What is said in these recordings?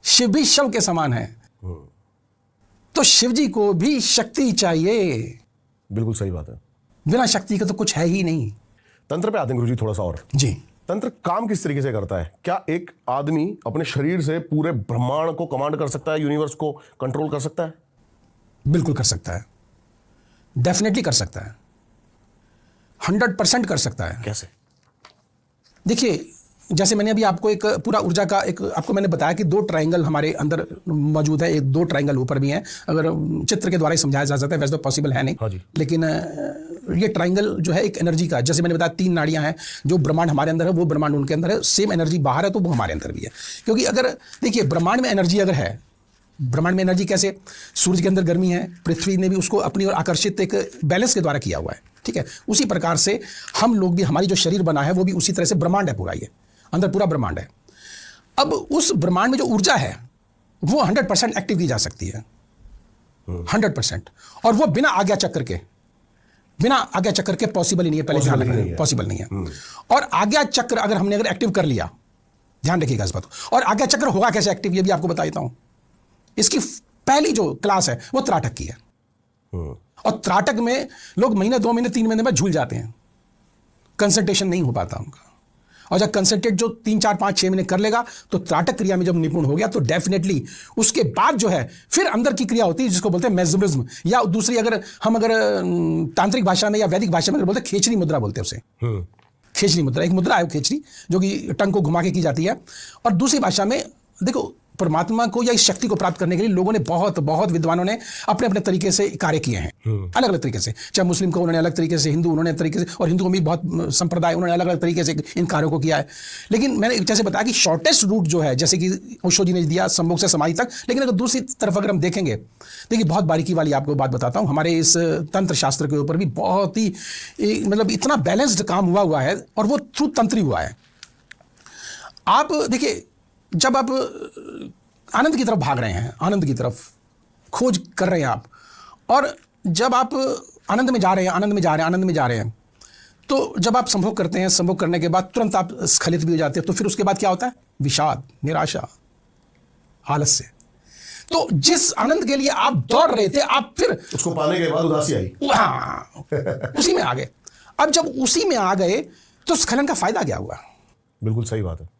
शिव भी शव के समान है, तो शिव जी को भी शक्ति चाहिए। बिल्कुल सही बात है। बिना शक्ति के तो कुछ है ही नहीं। तंत्र पे आते हैं गुरुजी थोड़ा सा और। जी। तंत्र काम किस तरीके से करता है? क्या एक आदमी अपने शरीर से पूरे ब्रह्मांड को कमांड कर सकता है, यूनिवर्स को कंट्रोल कर सकता है? बिल्कुल कर सकता है, डेफिनेटली कर सकता है, 100% कर सकता है। कैसे? देखिए, जैसे मैंने अभी आपको एक पूरा ऊर्जा का एक आपको मैंने बताया कि 2 ट्रायंगल हमारे अंदर मौजूद है, एक 2 ट्रायंगल ऊपर भी हैं। अगर चित्र के द्वारा ही समझाया जा सकता है, वैसे तो पॉसिबल है नहीं। हाँ जी। लेकिन ये ट्रायंगल जो है एक एनर्जी का, जैसे मैंने बताया 3 नाड़ियां हैं, जो ब्रह्मांड हमारे अंदर है वो ब्रह्मांड उनके अंदर है, सेम एनर्जी बाहर है तो वो हमारे अंदर भी है। क्योंकि अगर देखिए ब्रह्मांड में एनर्जी अगर है, ब्रह्मांड में एनर्जी कैसे, सूर्य के अंदर गर्मी है, पृथ्वी ने भी उसको अपनी ओर आकर्षित एक बैलेंस के द्वारा किया हुआ है, ठीक है। उसी प्रकार से हम लोग भी, हमारी जो शरीर बना है वो भी उसी तरह से ब्रह्मांड है पूरा, ये अंदर पूरा ब्रह्मांड है। अब उस ब्रह्मांड में जो ऊर्जा है वो 100% एक्टिव की जा सकती है, 100%, और वो बिना आज्ञा चक्र के, बिना आज्ञा चक्र के पॉसिबल ही नहीं है। पहले ध्यान रखना, पॉसिबल नहीं है। और आज्ञा चक्र अगर हमने अगर एक्टिव कर लिया, ध्यान रखिएगा इस बात को। और आज्ञा चक्र होगा कैसे एक्टिव, ये भी आपको बता देता हूं। इसकी पहली जो क्लास है वो त्राटक की है, और त्राटक में लोग महीने, 2 महीने, 3 महीने में झूल जाते हैं, कंसंट्रेशन नहीं हो पाता उनका। और जब कंसंट्रेट जो 3, 4, 5, 6 महीने कर लेगा तो त्राटक क्रिया में जब निपुण हो गया तो डेफिनेटली उसके बाद जो है फिर अंदर की क्रिया होती है जिसको बोलते हैं मेस्मरिज्म, या दूसरी अगर हम तांत्रिक भाषा में या वैदिक भाषा में बोलते हैं खेचरी मुद्रा बोलते हैं उसे। खेचरी मुद्रा एक मुद्रा है, खेचरी, जो कि टंग को घुमा के की जाती है। और दूसरी भाषा में देखो, परमात्मा को या इस शक्ति को प्राप्त करने के लिए लोगों ने बहुत विद्वानों ने अपने अपने तरीके से कार्य किए हैं, अलग अलग तरीके से। चाहे मुस्लिम को उन्होंने अलग तरीके से, हिंदू उन्होंने तरीके से, और हिंदू में भी बहुत संप्रदाय उन्होंने अलग अलग तरीके से इन कार्यों को किया है। लेकिन मैंने जैसे बताया कि शॉर्टेस्ट रूट जो है, जैसे कि ओशो जी ने दिया संभोग से समाधि तक। लेकिन अगर दूसरी तरफ अगर हम देखेंगे, देखिए बहुत बारीकी वाली आपको बात बताता हूँ, हमारे इस तंत्र शास्त्र के ऊपर भी बहुत ही मतलब इतना बैलेंस्ड काम हुआ है, और वो थ्रू तंत्र हुआ है। आप देखिए, जब आप आनंद की तरफ भाग रहे हैं, आनंद की तरफ खोज कर रहे हैं आप, और जब आप आनंद में जा रहे हैं, आनंद में जा रहे हैं, आनंद में जा रहे हैं, तो जब आप संभोग करते हैं, संभोग करने के बाद तुरंत आप स्खलित भी हो जाते हैं, तो फिर उसके बाद क्या होता है? विषाद, निराशा, आलस्य। तो जिस आनंद के लिए आप दौड़ रहे थे, आप फिर उसको पाने के बाद उदासी आई, हाँ, उसी में आ गए। अब जब उसी में आ गए तो स्खलन का फायदा क्या हुआ? बिल्कुल सही बात है।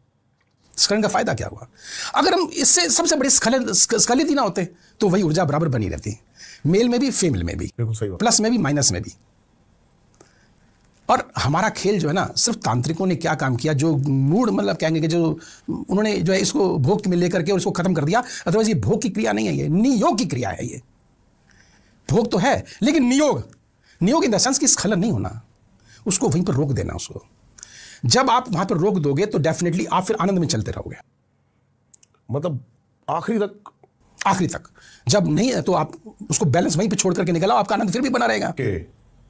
स्खलन का फायदा क्या हुआ? अगर हम इससे सबसे बड़े स्खलित ही ना होते तो वही ऊर्जा बराबर बनी रहती, मेल में भी, फीमेल में भी, बिल्कुल सही बात, प्लस में भी, माइनस में भी। और हमारा खेल जो है ना, सिर्फ तांत्रिकों ने क्या काम किया, जो मूड मतलब कहेंगे कि जो उन्होंने जो है इसको भोग में लेकर के और इसको खत्म कर दिया। अदरवाइज ये भोग की क्रिया नहीं है, ये नियोग की क्रिया है। ये भोग तो है लेकिन नियोग, नियोग इन द सेंस कि स्खलन नहीं होना, उसको वहीं पर रोक देना। उसको जब आप वहां पर रोक दोगे तो डेफिनेटली आप फिर आनंद में चलते रहोगे, मतलब आखिरी तक। जब नहीं है तो आप उसको बैलेंस वहीं पे छोड़ करके निकल आओ, आपका आनंद फिर भी बना रहेगा।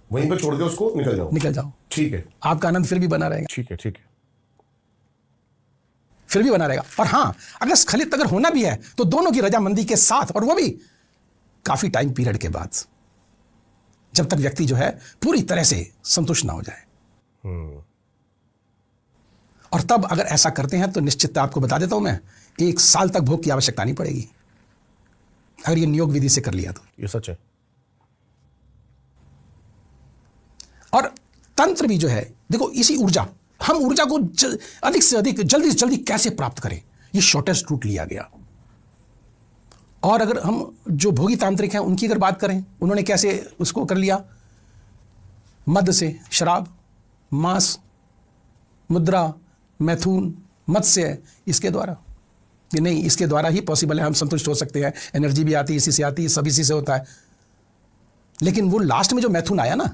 वहीं पे छोड़ के उसको निकल जाओ, ठीक है, आपका आनंद फिर भी बना रहेगा, ठीक है, ठीक है, फिर भी बना रहेगा। और हाँ, अगर स्खलित अगर होना भी है तो दोनों की रजामंदी के साथ, और वो भी काफी टाइम पीरियड के बाद, जब तक व्यक्ति जो है पूरी तरह से संतुष्ट ना हो जाए। और तब अगर ऐसा करते हैं तो निश्चित आपको बता देता हूं मैं, 1 साल तक भोग की आवश्यकता नहीं पड़ेगी, अगर ये नियोग विधि से कर लिया तो। ये सच है। और तंत्र भी जो है, देखो इसी ऊर्जा, हम ऊर्जा को अधिक से अधिक, जल्दी से जल्दी कैसे प्राप्त करें, ये शॉर्टेस्ट रूट लिया गया। और अगर हम जो भोगी तांत्रिक हैं उनकी अगर बात करें, उन्होंने कैसे उसको कर लिया? मद से, शराब, मांस, मुद्रा, मैथुन, मत्स्य, इसके द्वारा कि नहीं, इसके द्वारा ही पॉसिबल है, हम संतुष्ट हो सकते हैं, एनर्जी भी आती है, इसी से आती है, सब इसी से होता है। लेकिन वो लास्ट में जो मैथुन आया ना,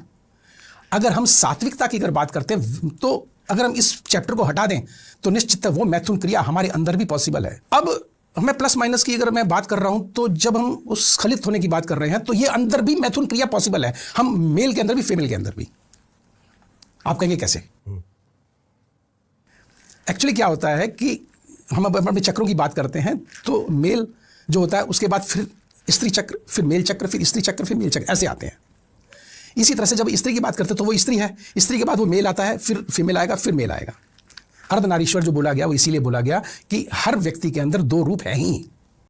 अगर हम सात्विकता की अगर बात करते हैं, तो अगर हम इस चैप्टर को हटा दें तो निश्चित वो मैथुन क्रिया हमारे अंदर भी पॉसिबल है। अब मैं प्लस माइनस की अगर मैं बात कर रहा हूं, तो जब हम उस स्खलित होने की बात कर रहे हैं तो ये अंदर भी मैथुन क्रिया पॉसिबल है, हम मेल के अंदर भी, फीमेल के अंदर भी। आप कहेंगे कैसे? एक्चुअली क्या होता है कि हम अब अपने चक्रों की बात करते हैं, तो मेल जो होता है उसके बाद फिर स्त्री चक्र, फिर मेल चक्र, फिर स्त्री चक्र, फिर मेल चक्र, ऐसे आते हैं। इसी तरह से जब स्त्री की बात करते हैं तो वो स्त्री है, स्त्री के बाद वो मेल आता है, फिर फीमेल आएगा, फिर मेल आएगा। अर्धनारीश्वर जो बोला गया वो इसीलिए बोला गया कि हर व्यक्ति के अंदर दो रूप है ही।